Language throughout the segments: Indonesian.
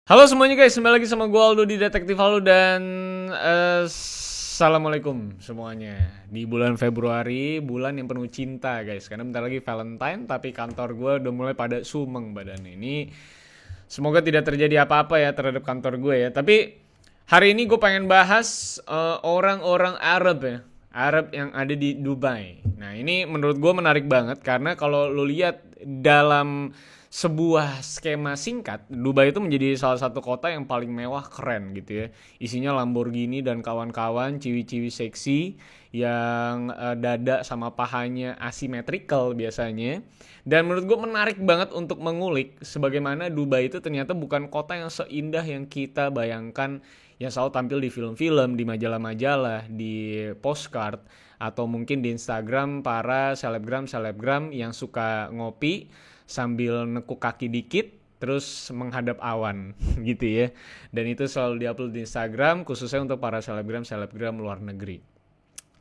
Halo semuanya guys, kembali lagi sama gue Aldo di Detektif Aldo dan Assalamualaikum semuanya. Di bulan Februari, bulan yang penuh cinta guys. Karena bentar lagi Valentine, tapi kantor gue udah mulai pada sumeng badannya. Ini semoga tidak terjadi apa-apa ya terhadap kantor gue ya. Tapi hari ini gue pengen bahas orang-orang Arab ya. Arab yang ada di Dubai. Nah ini menurut gue menarik banget karena kalau lo lihat dalam sebuah skema singkat, Dubai itu menjadi salah satu kota yang paling mewah keren gitu ya. Isinya Lamborghini dan kawan-kawan, ciwi-ciwi seksi yang dada sama pahanya asymmetrical biasanya. Dan menurut gue menarik banget untuk mengulik sebagaimana Dubai itu ternyata bukan kota yang seindah yang kita bayangkan, yang selalu tampil di film-film, di majalah-majalah, di postcard, atau mungkin di Instagram para selebgram-selebgram yang suka ngopi sambil nekuk kaki dikit terus menghadap awan gitu ya. Dan itu selalu diupload di Instagram khususnya untuk para selebgram luar negeri.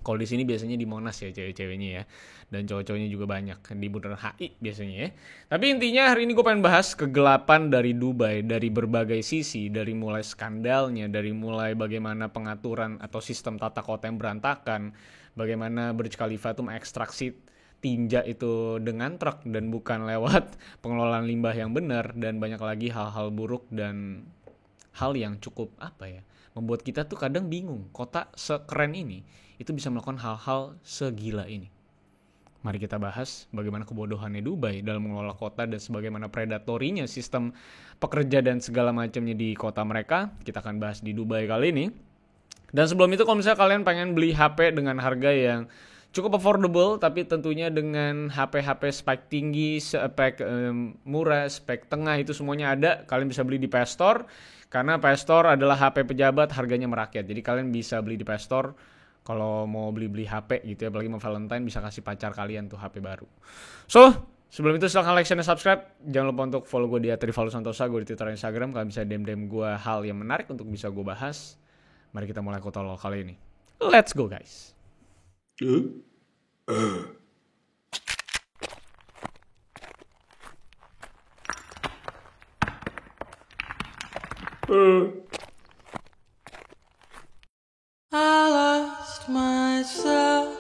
Kalau di sini biasanya di Monas ya cewek-ceweknya ya. Dan cowok-cowoknya juga banyak di Bundaran HI biasanya ya. Tapi intinya hari ini gue pengen bahas kegelapan dari Dubai dari berbagai sisi, dari mulai skandalnya, dari mulai bagaimana pengaturan atau sistem tata kota yang berantakan, bagaimana Burj Khalifa itu mengekstraksi tinja itu dengan truk dan bukan lewat pengelolaan limbah yang benar, dan banyak lagi hal-hal buruk dan hal yang cukup membuat kita tuh kadang bingung kota sekeren ini itu bisa melakukan hal-hal segila ini. Mari kita bahas bagaimana kebodohannya Dubai dalam mengelola kota dan sebagaimana predatorinya sistem pekerja dan segala macamnya di kota mereka. Kita akan bahas di Dubai kali ini. Dan sebelum itu, kalau misalnya kalian pengen beli HP dengan harga yang cukup affordable, tapi tentunya dengan HP-HP spek tinggi, spek murah, spek tengah, itu semuanya ada. Kalian bisa beli di PS Store, karena PS Store adalah HP pejabat, harganya merakyat. Jadi kalian bisa beli di PS Store kalau mau beli-beli HP gitu ya, apalagi mau Valentine bisa kasih pacar kalian tuh HP baru. So, sebelum itu silahkan like, share, dan subscribe. Jangan lupa untuk follow gue di @rivaldosantosa, gue di Twitter dan Instagram. Kalian bisa DM gue hal yang menarik untuk bisa gue bahas. Mari kita mulai kota lo kali ini. Let's go guys. I lost myself.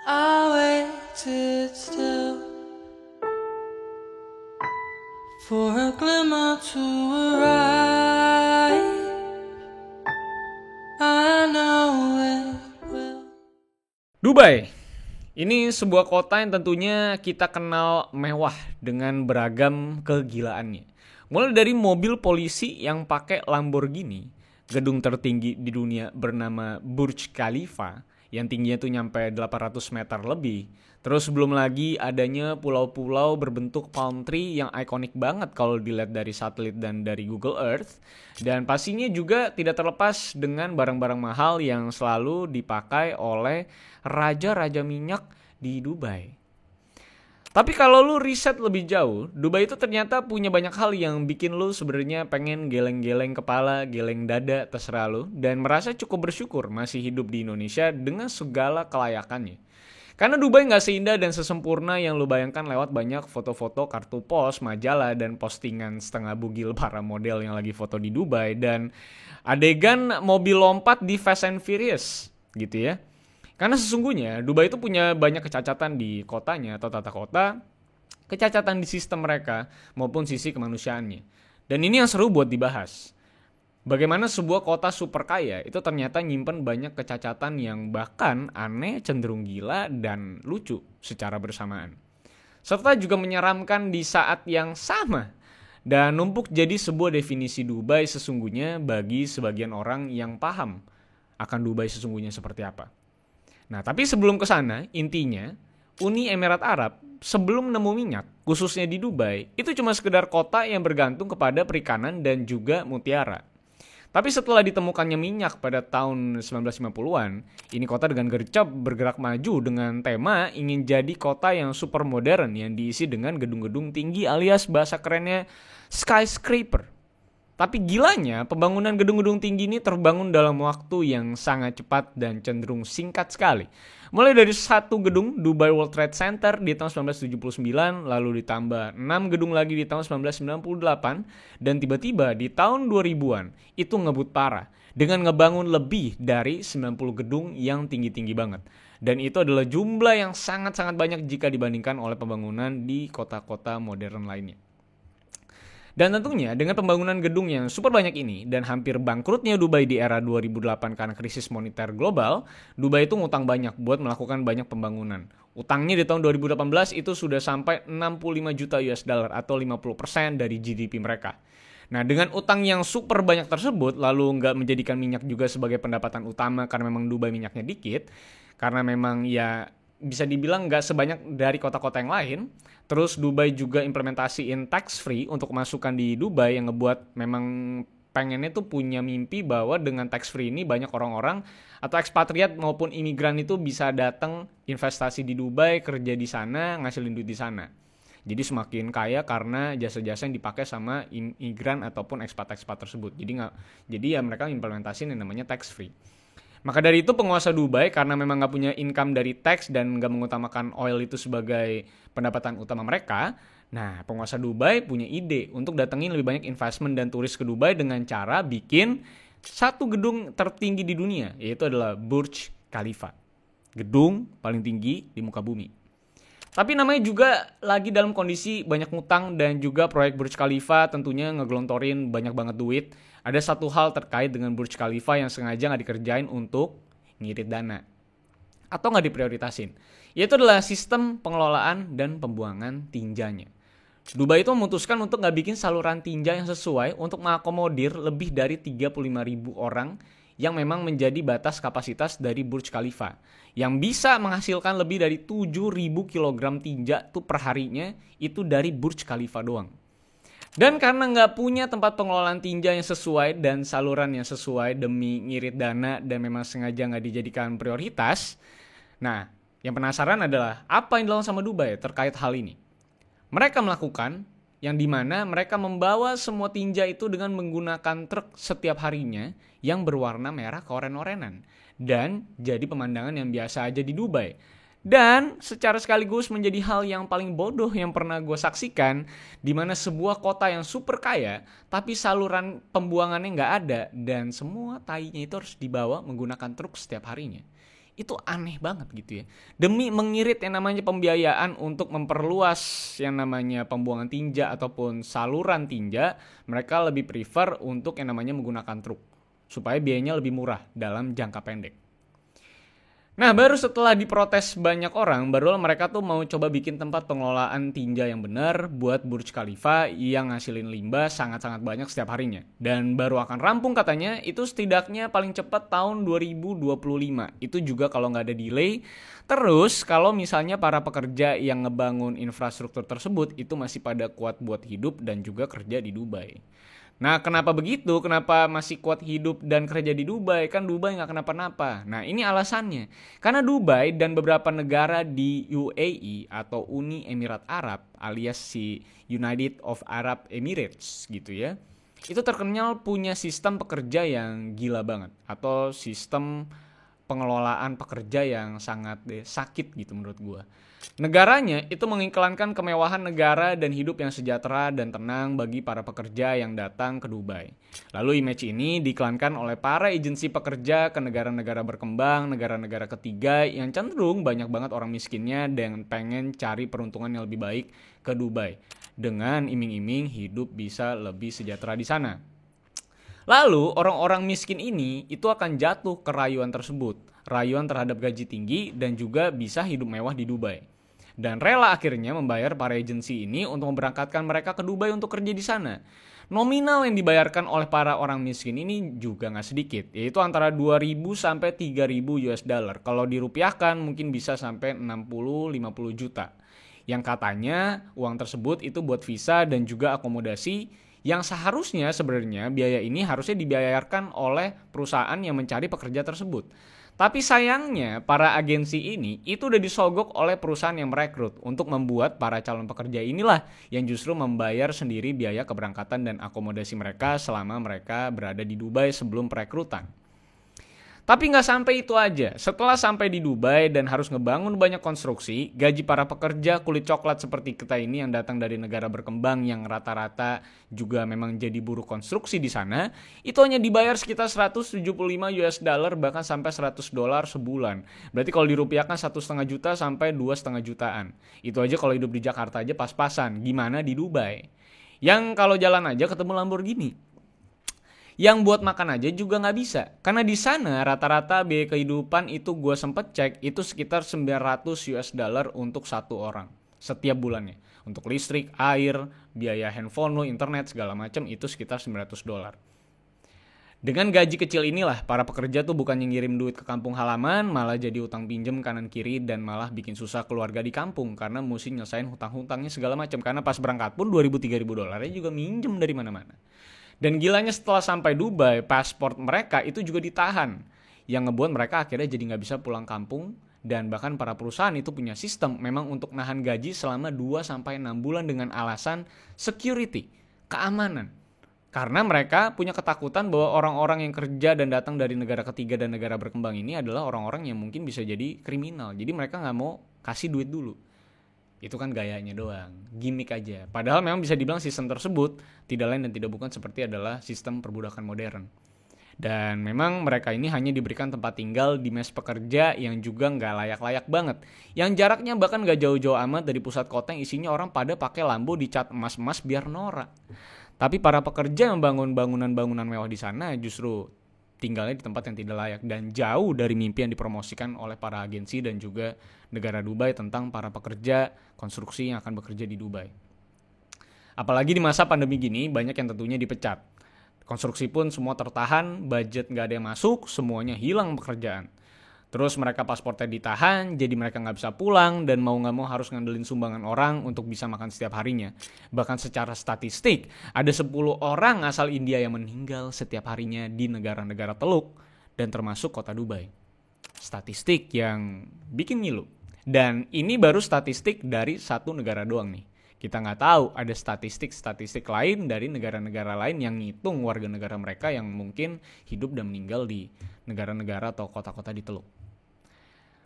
I waited still for a glimmer to arrive. I know it will. Dubai. Ini sebuah kota yang tentunya kita kenal mewah dengan beragam kegilaannya. Mulai dari mobil polisi yang pakai Lamborghini, gedung tertinggi di dunia bernama Burj Khalifa yang tingginya tuh nyampe 800 meter lebih. Terus belum lagi adanya pulau-pulau berbentuk palm tree yang ikonik banget kalau dilihat dari satelit dan dari Google Earth. Dan pastinya juga tidak terlepas dengan barang-barang mahal yang selalu dipakai oleh raja-raja minyak di Dubai. Tapi kalau lu riset lebih jauh, Dubai itu ternyata punya banyak hal yang bikin lu sebenarnya pengen geleng-geleng kepala, geleng dada, terserah lu, dan merasa cukup bersyukur masih hidup di Indonesia dengan segala kelayakannya. Karena Dubai gak seindah dan sesempurna yang lu bayangkan lewat banyak foto-foto kartu pos, majalah, dan postingan setengah bugil para model yang lagi foto di Dubai, dan adegan mobil lompat di Fast and Furious gitu ya. Karena sesungguhnya Dubai itu punya banyak kecacatan di kotanya atau tata kota, kecacatan di sistem mereka maupun sisi kemanusiaannya. Dan ini yang seru buat dibahas. Bagaimana sebuah kota super kaya itu ternyata nyimpen banyak kecacatan yang bahkan aneh, cenderung gila, dan lucu secara bersamaan. Serta juga menyeramkan di saat yang sama. Dan numpuk jadi sebuah definisi Dubai sesungguhnya bagi sebagian orang yang paham akan Dubai sesungguhnya seperti apa. Nah, tapi sebelum ke sana, intinya Uni Emirat Arab sebelum nemu minyak, khususnya di Dubai, itu cuma sekedar kota yang bergantung kepada perikanan dan juga mutiara. Tapi setelah ditemukannya minyak pada tahun 1950-an, ini kota dengan gercep bergerak maju dengan tema ingin jadi kota yang super modern yang diisi dengan gedung-gedung tinggi alias bahasa kerennya skyscraper. Tapi gilanya, pembangunan gedung-gedung tinggi ini terbangun dalam waktu yang sangat cepat dan cenderung singkat sekali. Mulai dari satu gedung Dubai World Trade Center di tahun 1979, lalu ditambah 6 gedung lagi di tahun 1998, dan tiba-tiba di tahun 2000-an itu ngebut parah dengan ngebangun lebih dari 90 gedung yang tinggi-tinggi banget. Dan itu adalah jumlah yang sangat-sangat banyak jika dibandingkan oleh pembangunan di kota-kota modern lainnya. Dan tentunya dengan pembangunan gedung yang super banyak ini dan hampir bangkrutnya Dubai di era 2008 karena krisis moneter global, Dubai itu ngutang banyak buat melakukan banyak pembangunan. Utangnya di tahun 2018 itu sudah sampai 65 juta US dollar atau 50% dari GDP mereka. Nah, dengan utang yang super banyak tersebut, lalu nggak menjadikan minyak juga sebagai pendapatan utama karena memang Dubai minyaknya dikit, karena memang ya bisa dibilang nggak sebanyak dari kota-kota yang lain. Terus Dubai juga implementasiin tax free untuk masukan di Dubai yang ngebuat memang pengennya tuh punya mimpi bahwa dengan tax free ini banyak orang-orang atau ekspatriat maupun imigran itu bisa datang investasi di Dubai, kerja di sana, ngasilin duit di sana. Jadi semakin kaya karena jasa-jasa yang dipakai sama imigran ataupun ekspat-ekspat tersebut. Jadi ya mereka implementasiin yang namanya tax free. Maka dari itu penguasa Dubai karena memang nggak punya income dari tax dan nggak mengutamakan oil itu sebagai pendapatan utama mereka, nah penguasa Dubai punya ide untuk datengin lebih banyak investment dan turis ke Dubai dengan cara bikin satu gedung tertinggi di dunia, yaitu adalah Burj Khalifa. Gedung paling tinggi di muka bumi. Tapi namanya juga lagi dalam kondisi banyak ngutang dan juga proyek Burj Khalifa tentunya ngegelontorin banyak banget duit. Ada satu hal terkait dengan Burj Khalifa yang sengaja nggak dikerjain untuk ngirit dana. Atau nggak diprioritasin. Yaitu adalah sistem pengelolaan dan pembuangan tinjanya. Dubai itu memutuskan untuk nggak bikin saluran tinja yang sesuai untuk mengakomodir lebih dari 35.000 orang yang memang menjadi batas kapasitas dari Burj Khalifa. Yang bisa menghasilkan lebih dari 7.000 kg tinja tuh perharinya itu dari Burj Khalifa doang. Dan karena nggak punya tempat pengelolaan tinja yang sesuai dan saluran yang sesuai demi ngirit dana dan memang sengaja nggak dijadikan prioritas, nah yang penasaran adalah apa yang dilakukan sama Dubai terkait hal ini. Mereka melakukan yang dimana mereka membawa semua tinja itu dengan menggunakan truk setiap harinya yang berwarna merah keoren-orenan. Dan jadi pemandangan yang biasa aja di Dubai. Dan secara sekaligus menjadi hal yang paling bodoh yang pernah gue saksikan, di mana sebuah kota yang super kaya, tapi saluran pembuangannya nggak ada, dan semua tainya itu harus dibawa menggunakan truk setiap harinya. Itu aneh banget gitu ya. Demi mengirit yang namanya pembiayaan untuk memperluas yang namanya pembuangan tinja ataupun saluran tinja, mereka lebih prefer untuk yang namanya menggunakan truk. Supaya biayanya lebih murah dalam jangka pendek. Nah, baru setelah diprotes banyak orang, barulah mereka tuh mau coba bikin tempat pengelolaan tinja yang benar buat Burj Khalifa yang ngasilin limbah sangat-sangat banyak setiap harinya. Dan baru akan rampung katanya, itu setidaknya paling cepat tahun 2025. Itu juga kalau nggak ada delay. Terus, kalau misalnya para pekerja yang ngebangun infrastruktur tersebut itu masih pada kuat buat hidup dan juga kerja di Dubai. Nah, kenapa begitu? Kenapa masih kuat hidup dan kerja di Dubai? Kan Dubai nggak kenapa-napa. Nah, ini alasannya. Karena Dubai dan beberapa negara di UAE atau Uni Emirat Arab alias si United of Arab Emirates gitu ya. Itu terkenal punya sistem pekerja yang gila banget. Atau sistem pengelolaan pekerja yang sangat sakit gitu menurut gue. Negaranya itu mengiklankan kemewahan negara dan hidup yang sejahtera dan tenang bagi para pekerja yang datang ke Dubai. Lalu image ini diiklankan oleh para agensi pekerja ke negara-negara berkembang, negara-negara ketiga yang cenderung banyak banget orang miskinnya dan pengen cari peruntungan yang lebih baik ke Dubai. Dengan iming-iming hidup bisa lebih sejahtera di sana. Lalu orang-orang miskin ini itu akan jatuh ke rayuan tersebut. Rayuan terhadap gaji tinggi dan juga bisa hidup mewah di Dubai. Dan rela akhirnya membayar para agensi ini untuk memberangkatkan mereka ke Dubai untuk kerja di sana. Nominal yang dibayarkan oleh para orang miskin ini juga nggak sedikit, yaitu antara 2.000 sampai 3.000 US dollar. Kalau dirupiahkan mungkin bisa sampai 60-50 juta. Yang katanya uang tersebut itu buat visa dan juga akomodasi yang seharusnya sebenarnya biaya ini harusnya dibayarkan oleh perusahaan yang mencari pekerja tersebut. Tapi sayangnya para agensi ini itu udah disogok oleh perusahaan yang merekrut untuk membuat para calon pekerja inilah yang justru membayar sendiri biaya keberangkatan dan akomodasi mereka selama mereka berada di Dubai sebelum perekrutan. Tapi nggak sampai itu aja. Setelah sampai di Dubai dan harus ngebangun banyak konstruksi, gaji para pekerja kulit coklat seperti kita ini yang datang dari negara berkembang yang rata-rata juga memang jadi buruh konstruksi di sana, itu hanya dibayar sekitar 175 US dollar bahkan sampai 100 dolar sebulan. Berarti kalau dirupiahkan 1,5 juta sampai 2,5 jutaan. Itu aja kalau hidup di Jakarta aja pas-pasan. Gimana di Dubai? Yang kalau jalan aja ketemu Lamborghini. Yang buat makan aja juga nggak bisa. Karena di sana rata-rata biaya kehidupan itu gue sempet cek itu sekitar 900 US dollar untuk satu orang setiap bulannya. Untuk listrik, air, biaya handphone lo, internet segala macam itu sekitar 900 dolar. Dengan gaji kecil inilah para pekerja tuh bukan yang ngirim duit ke kampung halaman, malah jadi utang pinjem kanan kiri dan malah bikin susah keluarga di kampung karena mesti nyelesain hutang-hutangnya segala macam. Karena pas berangkat pun 2.000-3.000 dolarnya juga minjem dari mana-mana. Dan gilanya setelah sampai Dubai, paspor mereka itu juga ditahan. Yang ngebuat mereka akhirnya jadi nggak bisa pulang kampung. Dan bahkan para perusahaan itu punya sistem memang untuk nahan gaji selama 2-6 bulan dengan alasan security, keamanan. Karena mereka punya ketakutan bahwa orang-orang yang kerja dan datang dari negara ketiga dan negara berkembang ini adalah orang-orang yang mungkin bisa jadi kriminal. Jadi mereka nggak mau kasih duit dulu. Itu kan gayanya doang, gimmick aja. Padahal memang bisa dibilang sistem tersebut tidak lain dan tidak bukan seperti adalah sistem perbudakan modern. Dan memang mereka ini hanya diberikan tempat tinggal di mes pekerja yang juga nggak layak-layak banget. Yang jaraknya bahkan nggak jauh-jauh amat dari pusat kota yang isinya orang pada pakai Lambo dicat emas-emas biar norak. Tapi para pekerja yang bangun bangunan-bangunan mewah di sana justru tinggalnya di tempat yang tidak layak dan jauh dari mimpi yang dipromosikan oleh para agensi dan juga negara Dubai tentang para pekerja konstruksi yang akan bekerja di Dubai. Apalagi di masa pandemi gini banyak yang tentunya dipecat. Konstruksi pun semua tertahan, budget nggak ada yang masuk, semuanya hilang pekerjaan. Terus mereka pasportnya ditahan, jadi mereka nggak bisa pulang dan mau nggak mau harus ngandelin sumbangan orang untuk bisa makan setiap harinya. Bahkan secara statistik, ada 10 orang asal India yang meninggal setiap harinya di negara-negara Teluk dan termasuk kota Dubai. Statistik yang bikin ngilu. Dan ini baru statistik dari satu negara doang nih. Kita nggak tahu ada statistik-statistik lain dari negara-negara lain yang ngitung warga negara mereka yang mungkin hidup dan meninggal di negara-negara atau kota-kota di Teluk.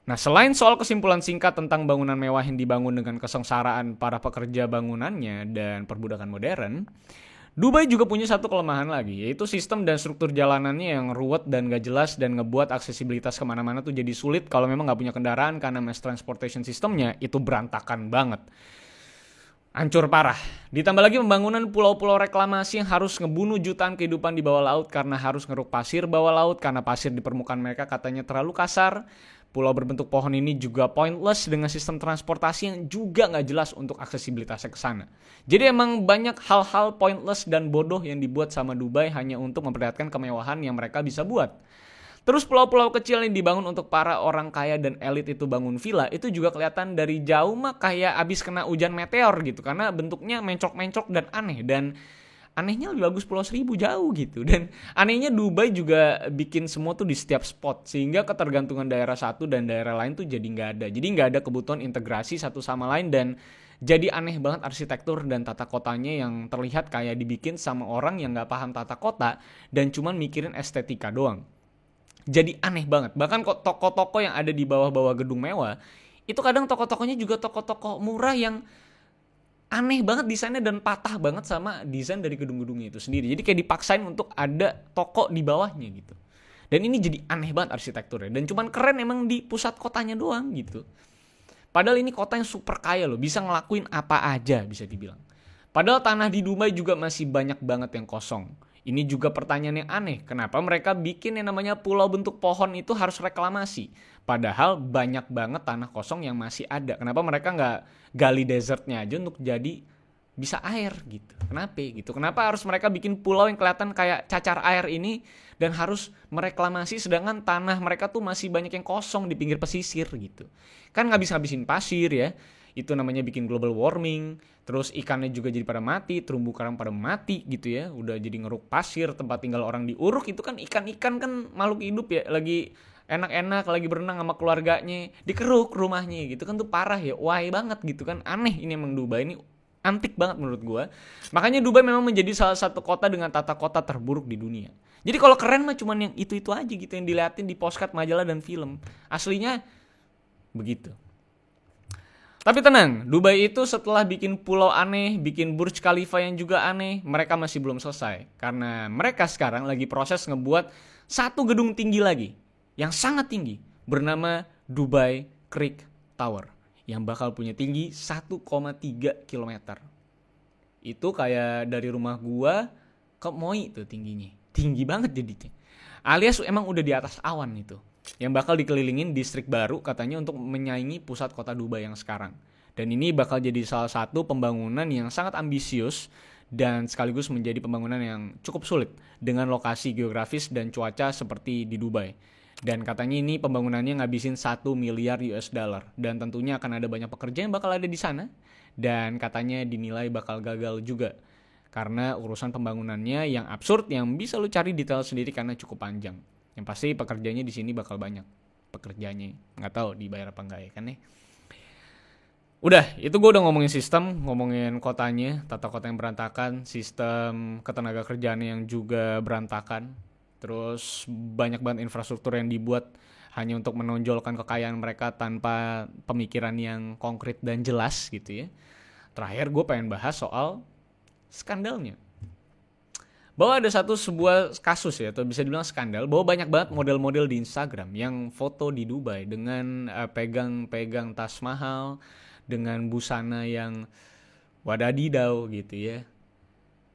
Nah, selain soal kesimpulan singkat tentang bangunan mewah yang dibangun dengan kesengsaraan para pekerja bangunannya dan perbudakan modern, Dubai juga punya satu kelemahan lagi, yaitu sistem dan struktur jalanannya yang ruwet dan gak jelas dan ngebuat aksesibilitas kemana-mana tuh jadi sulit kalau memang gak punya kendaraan karena mass transportation sistemnya itu berantakan banget. Hancur parah. Ditambah lagi pembangunan pulau-pulau reklamasi yang harus ngebunuh jutaan kehidupan di bawah laut karena harus ngeruk pasir bawah laut karena pasir di permukaan mereka katanya terlalu kasar. Pulau berbentuk pohon ini juga pointless dengan sistem transportasi yang juga nggak jelas untuk aksesibilitasnya ke sana. Jadi emang banyak hal-hal pointless dan bodoh yang dibuat sama Dubai hanya untuk memperlihatkan kemewahan yang mereka bisa buat. Terus pulau-pulau kecil yang dibangun untuk para orang kaya dan elit itu bangun villa itu juga kelihatan dari jauh mah kayak abis kena hujan meteor gitu. Karena bentuknya mencok-mencok dan aneh. Dan anehnya lebih bagus Pulau Seribu jauh gitu. Dan anehnya Dubai juga bikin semua tuh di setiap spot. Sehingga ketergantungan daerah satu dan daerah lain tuh jadi nggak ada. Jadi nggak ada kebutuhan integrasi satu sama lain. Dan jadi aneh banget arsitektur dan tata kotanya yang terlihat kayak dibikin sama orang yang nggak paham tata kota. Dan cuman mikirin estetika doang. Jadi aneh banget. Bahkan kok toko-toko yang ada di bawah-bawah gedung mewah, itu kadang toko-tokonya juga toko-toko murah yang aneh banget desainnya dan patah banget sama desain dari gedung-gedungnya itu sendiri. Jadi kayak dipaksain untuk ada toko di bawahnya gitu. Dan ini jadi aneh banget arsitekturnya. Dan cuman keren emang di pusat kotanya doang gitu. Padahal ini kota yang super kaya loh. Bisa ngelakuin apa aja bisa dibilang. Padahal tanah di Dubai juga masih banyak banget yang kosong. Ini juga pertanyaan yang aneh. Kenapa mereka bikin yang namanya pulau bentuk pohon itu harus reklamasi? Padahal banyak banget tanah kosong yang masih ada. Kenapa mereka nggak gali desertnya aja untuk jadi bisa air gitu? Kenapa gitu? Kenapa harus mereka bikin pulau yang kelihatan kayak cacar air ini dan harus mereklamasi sedangkan tanah mereka tuh masih banyak yang kosong di pinggir pesisir gitu? Kan ngabis-ngabisin pasir ya. Itu namanya bikin global warming, terus ikannya juga jadi pada mati, terumbu karang pada mati gitu ya, udah jadi ngeruk pasir, tempat tinggal orang diuruk, itu kan ikan-ikan kan makhluk hidup ya, lagi enak-enak lagi berenang sama keluarganya, dikeruk rumahnya gitu kan, tuh parah ya, why banget gitu kan, aneh ini emang Dubai ini, antik banget menurut gua. Makanya Dubai memang menjadi salah satu kota dengan tata kota terburuk di dunia. Jadi kalau keren mah cuman yang itu-itu aja gitu yang diliatin di postcard majalah dan film. Aslinya begitu. Tapi tenang, Dubai itu setelah bikin pulau aneh, bikin Burj Khalifa yang juga aneh, mereka masih belum selesai. Karena mereka sekarang lagi proses ngebuat satu gedung tinggi lagi, yang sangat tinggi, bernama Dubai Creek Tower, yang bakal punya tinggi 1,3 km. Itu kayak dari rumah gua ke Moi tuh tingginya. Tinggi banget jadinya. Alias emang udah di atas awan itu. Yang bakal dikelilingin distrik baru katanya untuk menyaingi pusat kota Dubai yang sekarang. Dan ini bakal jadi salah satu pembangunan yang sangat ambisius dan sekaligus menjadi pembangunan yang cukup sulit dengan lokasi geografis dan cuaca seperti di Dubai. Dan katanya ini pembangunannya ngabisin 1 miliar US dollar. Dan tentunya akan ada banyak pekerja yang bakal ada di sana. Dan katanya dinilai bakal gagal juga. Karena urusan pembangunannya yang absurd, yang bisa lu cari detail sendiri karena cukup panjang. Yang pasti pekerjanya di sini bakal banyak. Pekerjanya. Nggak tahu dibayar apa enggak ya kan ya. Udah, itu gue udah ngomongin sistem, ngomongin kotanya, tata kota yang berantakan, sistem ketenaga kerjaan yang juga berantakan. Terus banyak banget infrastruktur yang dibuat hanya untuk menonjolkan kekayaan mereka tanpa pemikiran yang konkret dan jelas gitu ya. Terakhir gue pengen bahas soal skandalnya. Bahwa ada sebuah kasus ya, atau bisa dibilang skandal, bahwa banyak banget model-model di Instagram yang foto di Dubai dengan pegang tas mahal, dengan busana yang wadadidau gitu ya.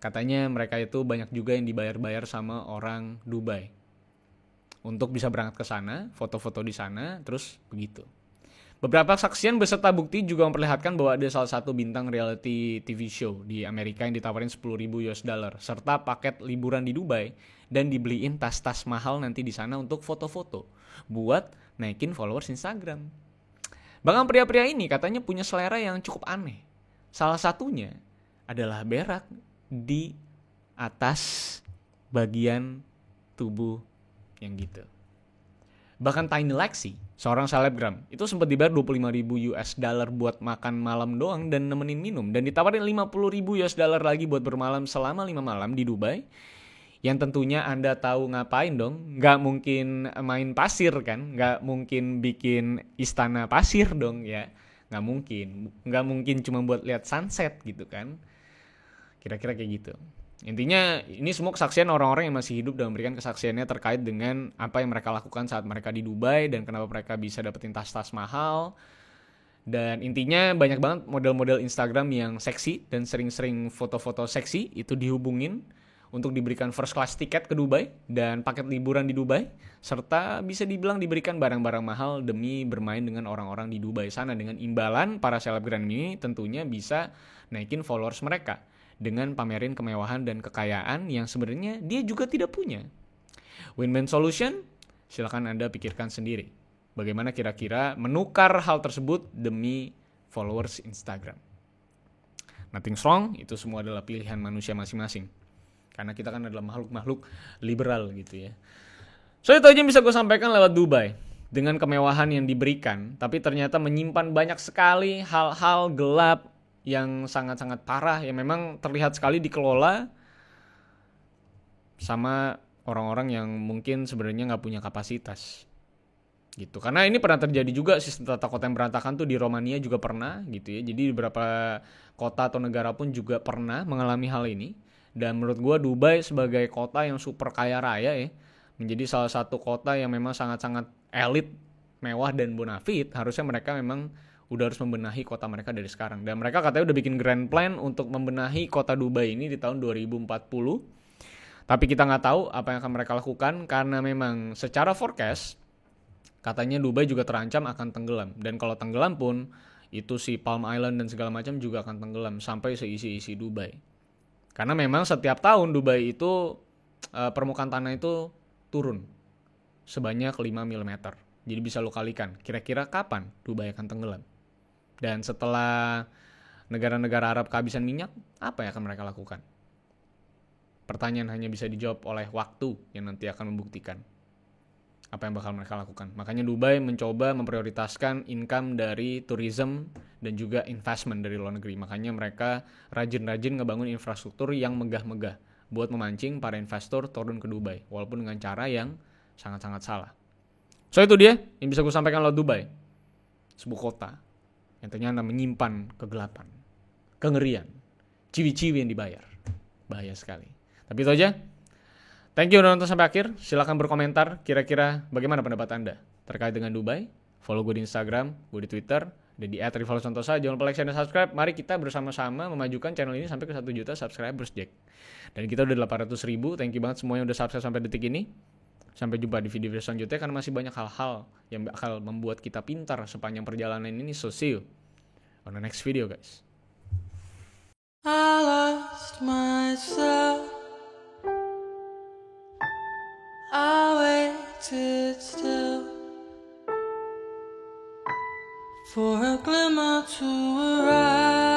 Katanya mereka itu banyak juga yang dibayar-bayar sama orang Dubai untuk bisa berangkat ke sana, foto-foto di sana, terus begitu. Beberapa saksian beserta bukti juga memperlihatkan bahwa ada salah satu bintang reality TV show di Amerika yang ditawarin 10.000 US dollar serta paket liburan di Dubai dan dibeliin tas-tas mahal nanti di sana untuk foto-foto buat naikin followers Instagram. Bahkan pria-pria ini katanya punya selera yang cukup aneh. Salah satunya adalah berak di atas bagian tubuh yang gitu. Bahkan Tiny Lexi, seorang selebgram, itu sempat dibayar 25.000 US dollar buat makan malam doang dan nemenin minum. Dan ditawarin 50.000 US dollar lagi buat bermalam selama 5 malam di Dubai. Yang tentunya Anda tahu ngapain dong. Nggak mungkin main pasir kan. Nggak mungkin bikin istana pasir dong ya. Nggak mungkin. Nggak mungkin cuma buat lihat sunset gitu kan. Kira-kira kayak gitu. Intinya ini semua kesaksian orang-orang yang masih hidup dan memberikan kesaksiannya terkait dengan apa yang mereka lakukan saat mereka di Dubai dan kenapa mereka bisa dapetin tas-tas mahal. Dan intinya banyak banget model-model Instagram yang seksi dan sering-sering foto-foto seksi itu dihubungin untuk diberikan first class tiket ke Dubai dan paket liburan di Dubai, serta bisa dibilang diberikan barang-barang mahal demi bermain dengan orang-orang di Dubai sana, dengan imbalan para selebgram ini tentunya bisa naikin followers mereka dengan pamerin kemewahan dan kekayaan yang sebenarnya dia juga tidak punya. Win-win solution? Silakan Anda pikirkan sendiri. Bagaimana kira-kira menukar hal tersebut demi followers Instagram. Nothing wrong, itu semua adalah pilihan manusia masing-masing. Karena kita kan adalah makhluk-makhluk liberal gitu ya. So itu aja yang bisa gue sampaikan lewat Dubai. Dengan kemewahan yang diberikan, tapi ternyata menyimpan banyak sekali hal-hal gelap yang sangat-sangat parah yang memang terlihat sekali dikelola sama orang-orang yang mungkin sebenarnya nggak punya kapasitas gitu. Karena ini pernah terjadi juga sistem tata kota yang berantakan tuh di Romania juga pernah gitu ya. Jadi di beberapa kota atau negara pun juga pernah mengalami hal ini. Dan menurut gue Dubai sebagai kota yang super kaya raya ya, menjadi salah satu kota yang memang sangat-sangat elit, mewah dan bonafit. Harusnya mereka memang udah harus membenahi kota mereka dari sekarang. Dan mereka katanya udah bikin grand plan untuk membenahi kota Dubai ini di tahun 2040. Tapi kita nggak tahu apa yang akan mereka lakukan karena memang secara forecast katanya Dubai juga terancam akan tenggelam. Dan kalau tenggelam pun itu si Palm Island dan segala macam juga akan tenggelam sampai seisi-isi Dubai. Karena memang setiap tahun Dubai itu permukaan tanah itu turun sebanyak 5 mm. Jadi bisa lo kalikan kira-kira kapan Dubai akan tenggelam. Dan setelah negara-negara Arab kehabisan minyak, apa yang akan mereka lakukan? Pertanyaan hanya bisa dijawab oleh waktu yang nanti akan membuktikan. apa yang bakal mereka lakukan. Makanya Dubai mencoba memprioritaskan income dari tourism dan juga investment dari luar negeri. Makanya mereka rajin-rajin ngebangun infrastruktur yang megah-megah buat memancing para investor turun ke Dubai, walaupun dengan cara yang sangat-sangat salah. So itu dia yang bisa gue sampaikan lewat Dubai. Sebuah kota yang ternyata menyimpan kegelapan, kengerian, ciwi-ciwi yang dibayar. Bahaya sekali. Tapi itu aja. Thank you udah nonton sampai akhir. Silahkan berkomentar kira-kira bagaimana pendapat Anda terkait dengan Dubai. Follow gue di Instagram, gue di Twitter, dan di @rivalsantosa. Jangan lupa like, share, dan subscribe. Mari kita bersama-sama memajukan channel ini sampai ke 1 juta subscribers, Jack. Dan kita udah 800.000. Thank you banget semuanya udah subscribe sampai detik ini. Sampai jumpa di video selanjutnya karena masih banyak hal-hal yang bakal membuat kita pintar sepanjang perjalanan ini. So see you on the next video, guys. I lost myself. I waited still for a glimmer to arrive.